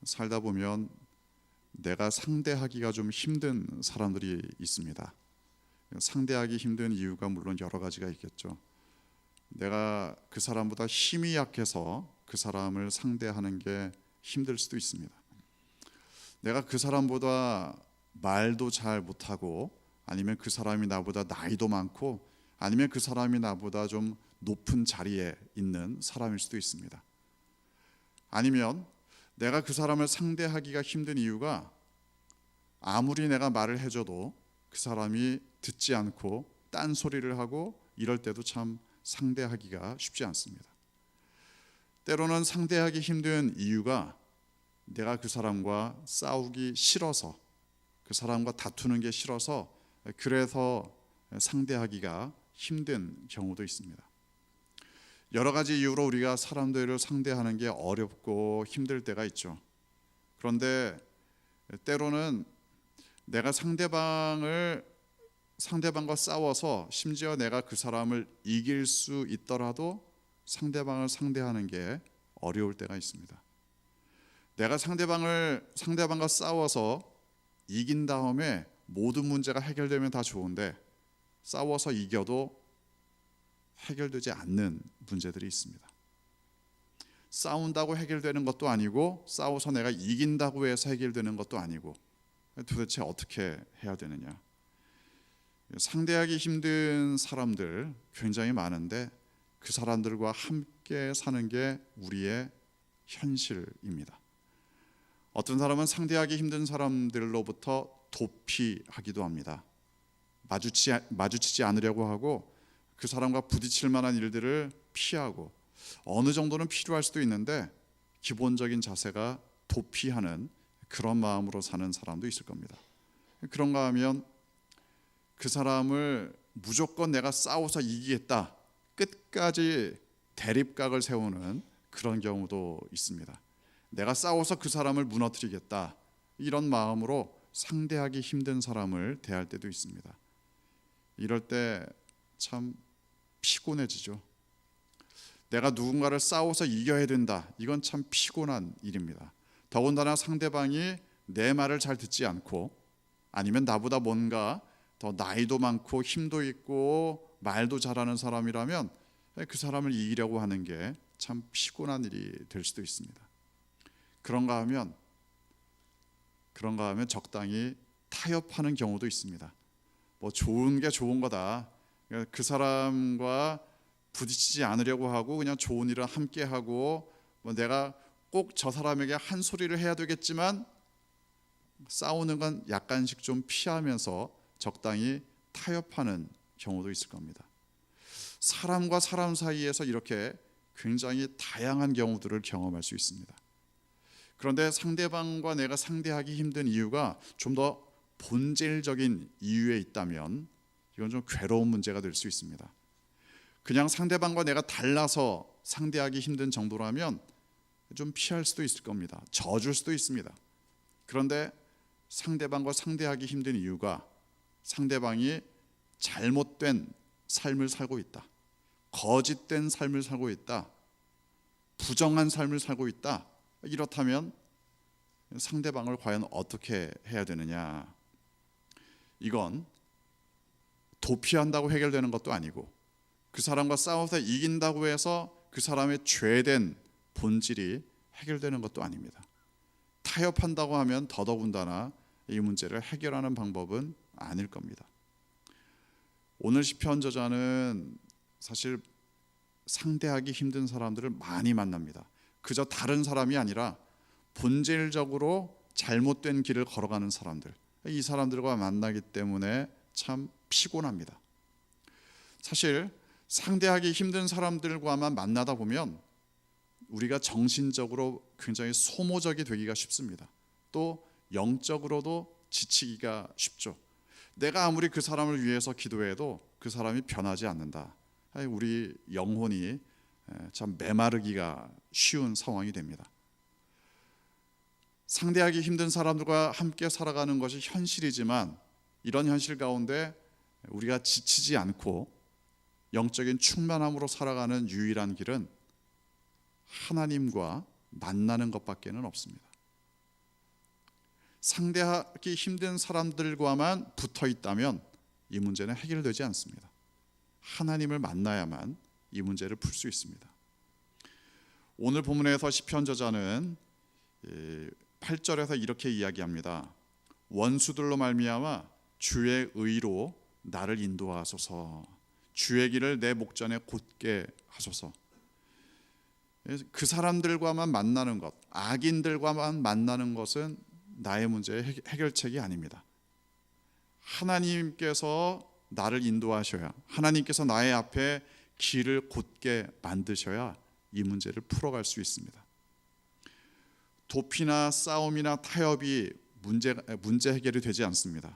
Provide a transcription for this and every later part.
살다 보면 내가 상대하기가 좀 힘든 사람들이 있습니다. 상대하기 힘든 이유가 물론 여러 가지가 있겠죠. 내가 그 사람보다 힘이 약해서 그 사람을 상대하는 게 힘들 수도 있습니다. 내가 그 사람보다 말도 잘 못하고, 아니면 그 사람이 나보다 나이도 많고, 아니면 그 사람이 나보다 좀 높은 자리에 있는 사람일 수도 있습니다. 아니면 내가 그 사람을 상대하기가 힘든 이유가 아무리 내가 말을 해줘도 그 사람이 듣지 않고 딴소리를 하고 이럴 때도 참 상대하기가 쉽지 않습니다. 때로는 상대하기 힘든 이유가 내가 그 사람과 싸우기 싫어서, 그 사람과 다투는 게 싫어서, 그래서 상대하기가 힘든 경우도 있습니다. 여러 가지 이유로 우리가 사람들을 상대하는 게 어렵고 힘들 때가 있죠. 그런데 때로는 내가 상대방과 싸워서 심지어 내가 그 사람을 이길 수 있더라도 상대방을 상대하는 게 어려울 때가 있습니다. 내가 상대방과 싸워서 이긴 다음에 모든 문제가 해결되면 다 좋은데, 싸워서 이겨도 해결되지 않는 문제들이 있습니다. 싸운다고 해결되는 것도 아니고, 싸워서 내가 이긴다고 해서 해결되는 것도 아니고, 도대체 어떻게 해야 되느냐. 상대하기 힘든 사람들 굉장히 많은데, 그 사람들과 함께 사는 게 우리의 현실입니다. 어떤 사람은 상대하기 힘든 사람들로부터 도피하기도 합니다. 마주치지 않으려고 하고, 그 사람과 부딪힐 만한 일들을 피하고, 어느 정도는 필요할 수도 있는데 기본적인 자세가 도피하는 그런 마음으로 사는 사람도 있을 겁니다. 그런가 하면 그 사람을 무조건 내가 싸워서 이기겠다, 끝까지 대립각을 세우는 그런 경우도 있습니다. 내가 싸워서 그 사람을 무너뜨리겠다, 이런 마음으로 상대하기 힘든 사람을 대할 때도 있습니다. 이럴 때 참 피곤해지죠. 내가 누군가를 싸워서 이겨야 된다, 이건 참 피곤한 일입니다. 더군다나 상대방이 내 말을 잘 듣지 않고, 아니면 나보다 뭔가 더 나이도 많고 힘도 있고 말도 잘하는 사람이라면 그 사람을 이기려고 하는 게 참 피곤한 일이 될 수도 있습니다. 그런가 하면 적당히 타협하는 경우도 있습니다. 뭐 좋은 게 좋은 거다, 그 사람과 부딪히지 않으려고 하고 그냥 좋은 일을 함께 하고, 뭐 내가 꼭 저 사람에게 한 소리를 해야 되겠지만 싸우는 건 약간씩 좀 피하면서 적당히 타협하는 경우도 있을 겁니다. 사람과 사람 사이에서 이렇게 굉장히 다양한 경우들을 경험할 수 있습니다. 그런데 상대방과 내가 상대하기 힘든 이유가 좀 더 본질적인 이유에 있다면 이건 좀 괴로운 문제가 될 수 있습니다. 그냥 상대방과 내가 달라서 상대하기 힘든 정도라면 좀 피할 수도 있을 겁니다. 져줄 수도 있습니다. 그런데 상대방과 상대하기 힘든 이유가 상대방이 잘못된 삶을 살고 있다, 거짓된 삶을 살고 있다, 부정한 삶을 살고 있다, 이렇다면 상대방을 과연 어떻게 해야 되느냐. 이건 도피한다고 해결되는 것도 아니고, 그 사람과 싸워서 이긴다고 해서 그 사람의 죄된 본질이 해결되는 것도 아닙니다. 타협한다고 하면 더더군다나 이 문제를 해결하는 방법은 아닐 겁니다. 오늘 시편 저자는 사실 상대하기 힘든 사람들을 많이 만납니다. 그저 다른 사람이 아니라 본질적으로 잘못된 길을 걸어가는 사람들, 이 사람들과 만나기 때문에 참 피곤합니다. 사실 상대하기 힘든 사람들과만 만나다 보면 우리가 정신적으로 굉장히 소모적이 되기가 쉽습니다. 또 영적으로도 지치기가 쉽죠. 내가 아무리 그 사람을 위해서 기도해도 그 사람이 변하지 않는다. 우리 영혼이 참 메마르기가 쉬운 상황이 됩니다. 상대하기 힘든 사람들과 함께 살아가는 것이 현실이지만, 이런 현실 가운데 우리가 지치지 않고 영적인 충만함으로 살아가는 유일한 길은 하나님과 만나는 것밖에는 없습니다. 상대하기 힘든 사람들과만 붙어 있다면 이 문제는 해결되지 않습니다. 하나님을 만나야만 이 문제를 풀 수 있습니다. 오늘 본문에서 시편 저자는 8절에서 이렇게 이야기합니다. 원수들로 말미암아 주의 의로 나를 인도하소서. 주의 길을 내 목전에 곧게 하소서. 그 사람들과만 만나는 것, 악인들과만 만나는 것은 나의 문제의 해결책이 아닙니다. 하나님께서 나를 인도하셔야, 하나님께서 나의 앞에 길을 곧게 만드셔야 이 문제를 풀어갈 수 있습니다. 도피나 싸움이나 타협이 문제 해결이 되지 않습니다.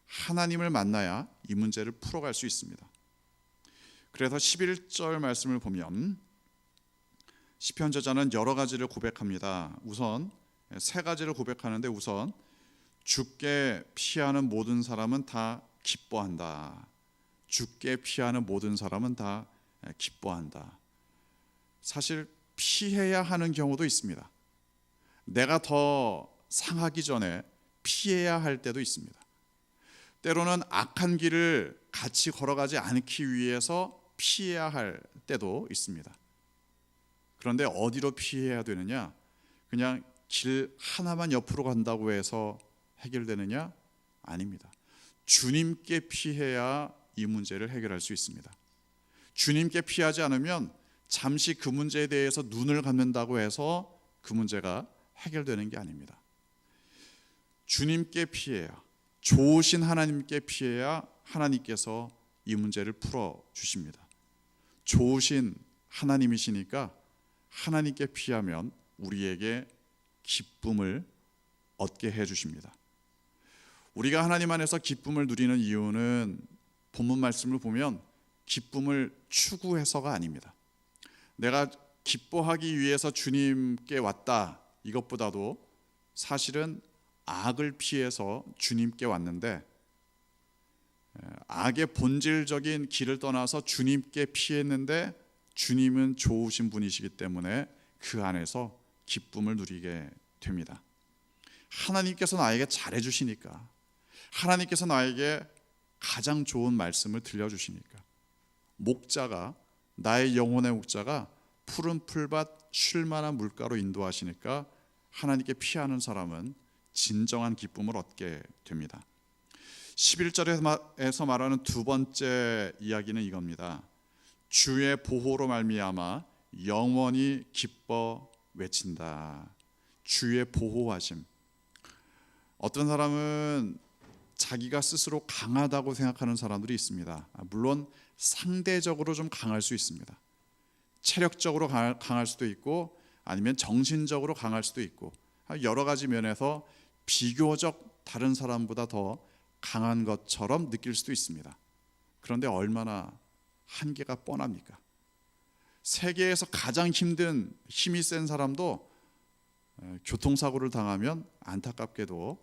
하나님을 만나야 이 문제를 풀어갈 수 있습니다. 그래서 11절 말씀을 보면 시편 저자는 여러 가지를 고백합니다. 우선 세 가지를 고백하는데, 우선 주께 피하는 모든 사람은 다 기뻐한다. 주께 피하는 모든 사람은 다 기뻐한다. 사실 피해야 하는 경우도 있습니다. 내가 더 상하기 전에 피해야 할 때도 있습니다. 때로는 악한 길을 같이 걸어가지 않기 위해서 피해야 할 때도 있습니다. 그런데 어디로 피해야 되느냐? 그냥 길 하나만 옆으로 간다고 해서 해결되느냐? 아닙니다. 주님께 피해야 이 문제를 해결할 수 있습니다. 주님께 피하지 않으면 잠시 그 문제에 대해서 눈을 감는다고 해서 그 문제가 해결되는 게 아닙니다. 주님께 피해야, 좋으신 하나님께 피해야 하나님께서 이 문제를 풀어주십니다. 좋으신 하나님이시니까 하나님께 피하면 우리에게 기쁨을 얻게 해주십니다. 우리가 하나님 안에서 기쁨을 누리는 이유는 본문 말씀을 보면 기쁨을 추구해서가 아닙니다. 내가 기뻐하기 위해서 주님께 왔다, 이것보다도 사실은 악을 피해서 주님께 왔는데, 악의 본질적인 길을 떠나서 주님께 피했는데 주님은 좋으신 분이시기 때문에 그 안에서 기쁨을 누리게 됩니다. 하나님께서 나에게 잘해주시니까, 하나님께서 나에게 가장 좋은 말씀을 들려주시니까, 목자가, 나의 영혼의 목자가 푸른 풀밭 쉴 만한 물가로 인도하시니까 하나님께 피하는 사람은 진정한 기쁨을 얻게 됩니다. 11절에서 말하는 두 번째 이야기는 이겁니다. 주의 보호로 말미암아 영원히 기뻐 외친다. 주의 보호하심. 어떤 사람은 자기가 스스로 강하다고 생각하는 사람들이 있습니다. 물론 상대적으로 좀 강할 수 있습니다. 체력적으로 강할 수도 있고, 아니면 정신적으로 강할 수도 있고, 여러 가지 면에서 비교적 다른 사람보다 더 강한 것처럼 느낄 수도 있습니다. 그런데 얼마나 한계가 뻔합니까? 세계에서 가장 힘이 센 사람도 교통사고를 당하면 안타깝게도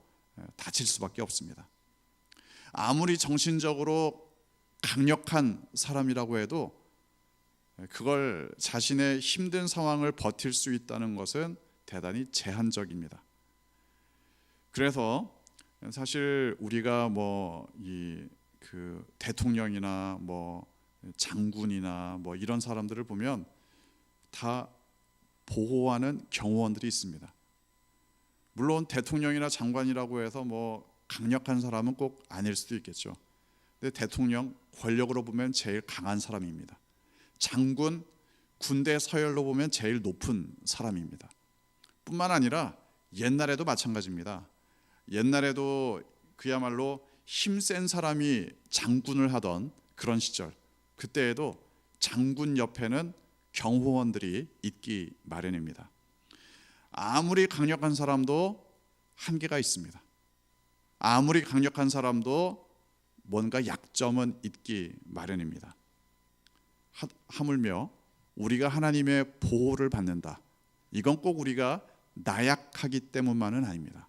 다칠 수밖에 없습니다. 아무리 정신적으로 강력한 사람이라고 해도 그걸 자신의 힘든 상황을 버틸 수 있다는 것은 대단히 제한적입니다. 그래서 사실 우리가 대통령이나 장군이나 이런 사람들을 보면 다 보호하는 경호원들이 있습니다. 물론 대통령이나 장관이라고 해서 강력한 사람은 꼭 아닐 수도 있겠죠. 근데 대통령, 권력으로 보면 제일 강한 사람입니다. 장군, 군대 서열로 보면 제일 높은 사람입니다. 뿐만 아니라 옛날에도 마찬가지입니다. 옛날에도 그야말로 힘센 사람이 장군을 하던 그런 시절, 그때에도 장군 옆에는 경호원들이 있기 마련입니다. 아무리 강력한 사람도 한계가 있습니다. 아무리 강력한 사람도 뭔가 약점은 있기 마련입니다. 하물며 우리가 하나님의 보호를 받는다, 이건 꼭 우리가 나약하기 때문만은 아닙니다.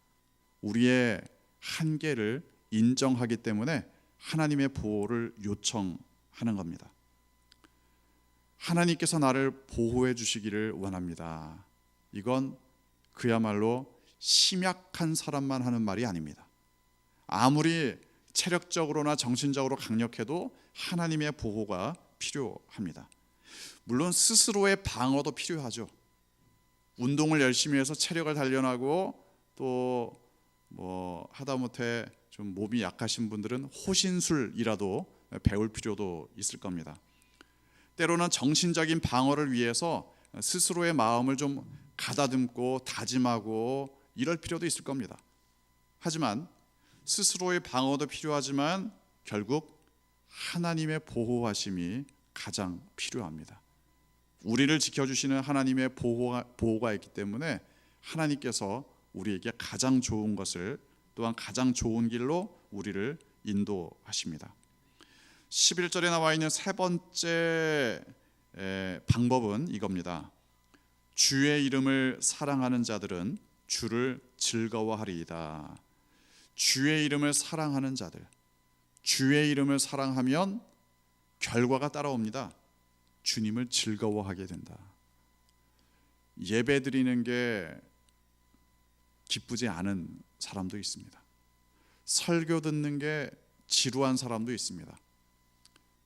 우리의 한계를 인정하기 때문에 하나님의 보호를 요청하는 겁니다. 하나님께서 나를 보호해 주시기를 원합니다. 이건 그야말로 심약한 사람만 하는 말이 아닙니다. 아무리 체력적으로나 정신적으로 강력해도 하나님의 보호가 필요합니다. 물론 스스로의 방어도 필요하죠. 운동을 열심히 해서 체력을 단련하고 또 하다못해 좀 몸이 약하신 분들은 호신술이라도 배울 필요도 있을 겁니다. 때로는 정신적인 방어를 위해서 스스로의 마음을 좀 가다듬고 다짐하고 이럴 필요도 있을 겁니다. 하지만 스스로의 방어도 필요하지만 결국 하나님의 보호하심이 가장 필요합니다. 우리를 지켜주시는 하나님의 보호가 있기 때문에 하나님께서 우리에게 가장 좋은 것을 또한 가장 좋은 길로 우리를 인도하십니다. 11절에 나와 있는 세 번째 방법은 이겁니다. 주의 이름을 사랑하는 자들은 주를 즐거워하리이다. 주의 이름을 사랑하는 자들, 주의 이름을 사랑하면 결과가 따라옵니다. 주님을 즐거워하게 된다. 예배 드리는 게 기쁘지 않은 사람도 있습니다. 설교 듣는 게 지루한 사람도 있습니다.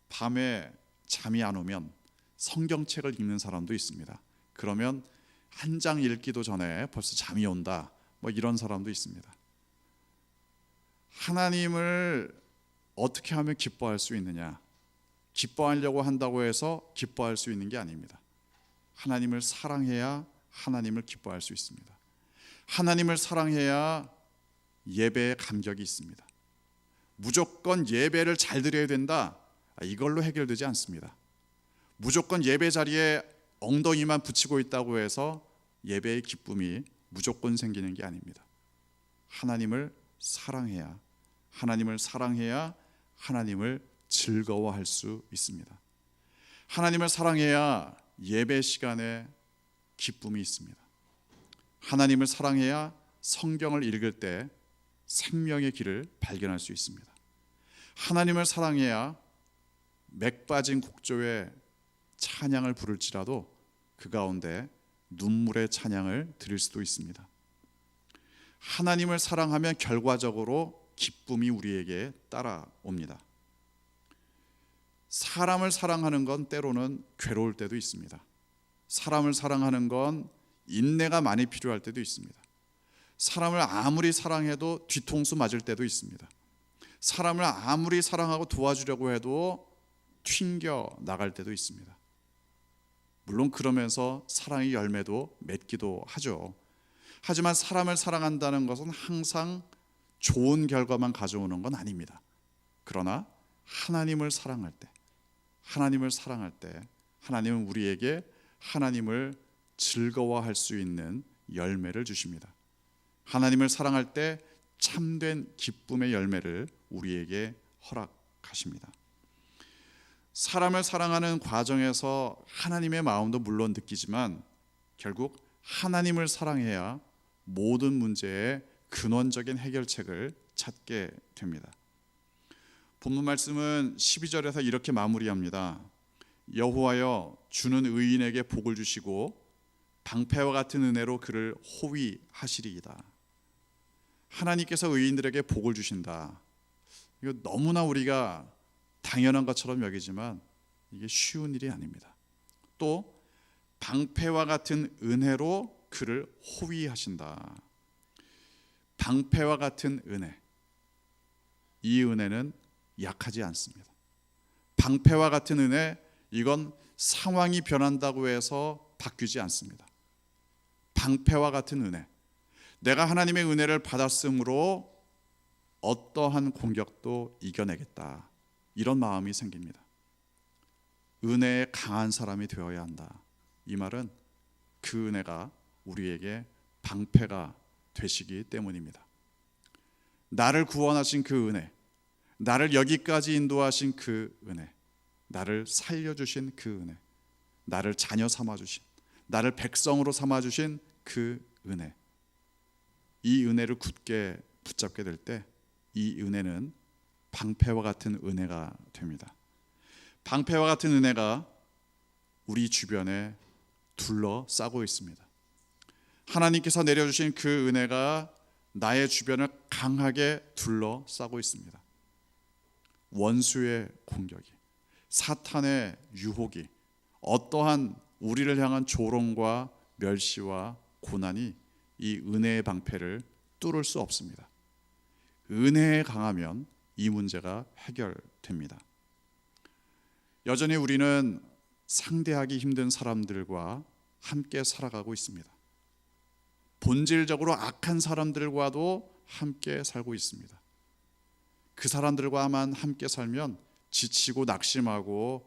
밤에 잠이 안 오면 성경책을 읽는 사람도 있습니다. 그러면 한 장 읽기도 전에 벌써 잠이 온다. 이런 사람도 있습니다. 하나님을 어떻게 하면 기뻐할 수 있느냐? 기뻐하려고 한다고 해서 기뻐할 수 있는 게 아닙니다. 하나님을 사랑해야 하나님을 기뻐할 수 있습니다. 하나님을 사랑해야 예배에 감격이 있습니다. 무조건 예배를 잘 드려야 된다, 이걸로 해결되지 않습니다. 무조건 예배 자리에 엉덩이만 붙이고 있다고 해서 예배의 기쁨이 무조건 생기는 게 아닙니다. 하나님을 사랑해야 하나님을 즐거워할 수 있습니다. 하나님을 사랑해야 예배 시간에 기쁨이 있습니다. 하나님을 사랑해야 성경을 읽을 때 생명의 길을 발견할 수 있습니다. 하나님을 사랑해야 맥 빠진 곡조에 찬양을 부를지라도 그 가운데 눈물의 찬양을 드릴 수도 있습니다. 하나님을 사랑하면 결과적으로 기쁨이 우리에게 따라옵니다. 사람을 사랑하는 건 때로는 괴로울 때도 있습니다. 사람을 사랑하는 건 인내가 많이 필요할 때도 있습니다. 사람을 아무리 사랑해도 뒤통수 맞을 때도 있습니다. 사람을 아무리 사랑하고 도와주려고 해도 튕겨 나갈 때도 있습니다. 물론 그러면서 사랑의 열매도 맺기도 하죠. 하지만 사람을 사랑한다는 것은 항상 좋은 결과만 가져오는 건 아닙니다. 그러나 하나님을 사랑할 때 하나님은 우리에게 하나님을 즐거워할 수 있는 열매를 주십니다. 하나님을 사랑할 때 참된 기쁨의 열매를 우리에게 허락하십니다. 사람을 사랑하는 과정에서 하나님의 마음도 물론 느끼지만 결국 하나님을 사랑해야 모든 문제의 근원적인 해결책을 찾게 됩니다. 본문 말씀은 12절에서 이렇게 마무리합니다. 여호와여, 주는 의인에게 복을 주시고 방패와 같은 은혜로 그를 호위하시리이다. 하나님께서 의인들에게 복을 주신다. 이거 너무나 우리가 당연한 것처럼 여기지만 이게 쉬운 일이 아닙니다. 또 방패와 같은 은혜로 그를 호위하신다. 방패와 같은 은혜, 이 은혜는 약하지 않습니다. 방패와 같은 은혜, 이건 상황이 변한다고 해서 바뀌지 않습니다. 방패와 같은 은혜, 내가 하나님의 은혜를 받았으므로 어떠한 공격도 이겨내겠다, 이런 마음이 생깁니다. 은혜에 강한 사람이 되어야 한다. 이 말은 그 은혜가 우리에게 방패가 되시기 때문입니다. 나를 구원하신 그 은혜, 나를 여기까지 인도하신 그 은혜, 나를 살려주신 그 은혜, 나를 자녀 삼아주신, 나를 백성으로 삼아주신 그 은혜, 이 은혜를 굳게 붙잡게 될 때 이 은혜는 방패와 같은 은혜가 됩니다. 방패와 같은 은혜가 우리 주변에 둘러싸고 있습니다. 하나님께서 내려주신 그 은혜가 나의 주변을 강하게 둘러싸고 있습니다. 원수의 공격이, 사탄의 유혹이, 어떠한 우리를 향한 조롱과 멸시와 고난이 이 은혜의 방패를 뚫을 수 없습니다. 은혜에 강하면 이 문제가 해결됩니다. 여전히 우리는 상대하기 힘든 사람들과 함께 살아가고 있습니다. 본질적으로 악한 사람들과도 함께 살고 있습니다. 그 사람들과만 함께 살면 지치고 낙심하고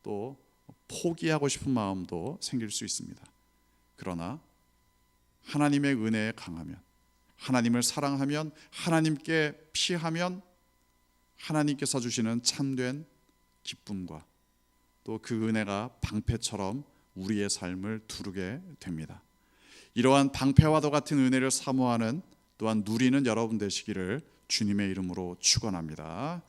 또 포기하고 싶은 마음도 생길 수 있습니다. 그러나 하나님의 은혜에 강하면, 하나님을 사랑하면, 하나님께 피하면 하나님께서 주시는 참된 기쁨과 또 그 은혜가 방패처럼 우리의 삶을 두르게 됩니다. 이러한 방패와도 같은 은혜를 사모하는, 또한 누리는 여러분 되시기를 주님의 이름으로 축원합니다.